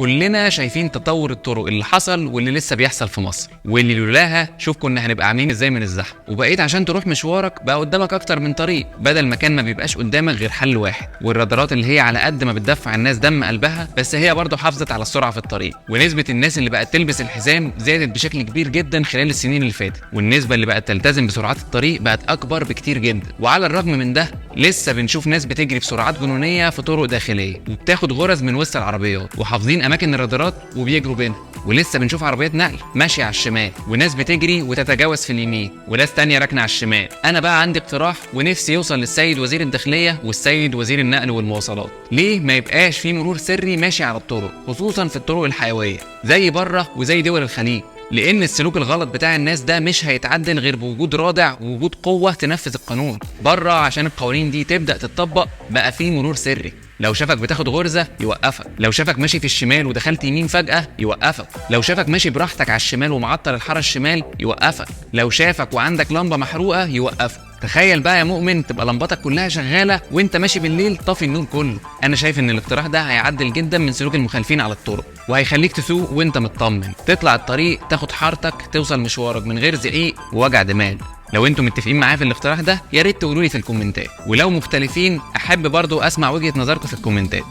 كلنا شايفين تطور الطرق اللي حصل واللي لسه بيحصل في مصر، واللي لولاها شوف كنا هنبقى عاملين ازاي من الزحمه. وبقيت عشان تروح مشوارك بقى قدامك اكتر من طريق، بدل ما كان ما بيبقاش قدامك غير حل واحد. والرادارات اللي هي على قد ما بتدفع الناس دم قلبها، بس هي برضه حافظت على السرعه في الطريق. ونسبه الناس اللي بقت تلبس الحزام زادت بشكل كبير جدا خلال السنين اللي فاتت، والنسبه اللي بقت تلتزم بسرعات الطريق بقت اكبر بكتير جدا. وعلى الرغم من ده لسه بنشوف ناس بتجري بسرعات جنونيه في طرق داخليه، وبتاخد غرز من وسط العربيات، وحافظين اماكن الرادارات وبيجروا بينها. ولسه بنشوف عربيات نقل ماشيه على الشمال، وناس بتجري وتتجاوز في اليمين، وناس تانية راكنه على الشمال. انا بقى عندي اقتراح ونفسي يوصل للسيد وزير الداخليه والسيد وزير النقل والمواصلات، ليه ما يبقاش في مرور سري ماشي على الطرق، خصوصا في الطرق الحيويه زي بره وزي دول الخليج؟ لان السلوك الغلط بتاع الناس ده مش هيتعدل غير بوجود رادع ووجود قوه تنفذ القانون. بره عشان القوانين دي تبدا تتطبق بقى في مرور سري، لو شافك بتاخد غرزه يوقفك، لو شافك ماشي في الشمال ودخلت يمين فجاه يوقفك، لو شافك ماشي براحتك على الشمال ومعطل الحاره الشمال يوقفك، لو شافك وعندك لمبه محروقه يوقفك. تخيل بقى يا مؤمن تبقى لمبتك كلها شغاله وانت ماشي بالليل طافي النور كله. انا شايف ان الاقتراح ده هيعدل جدا من سلوك المخالفين على الطرق، وهيخليك تسوق وانت مطمن، تطلع الطريق تاخد حارتك توصل مشوارك من غير زعيق ووجع دماغ. لو انتم متفقين معايا في الاقتراح ده يا ريت تقولوا لي في الكومنتات، ولو مختلفين احب برضو اسمع وجهة نظركم في الكومنتات.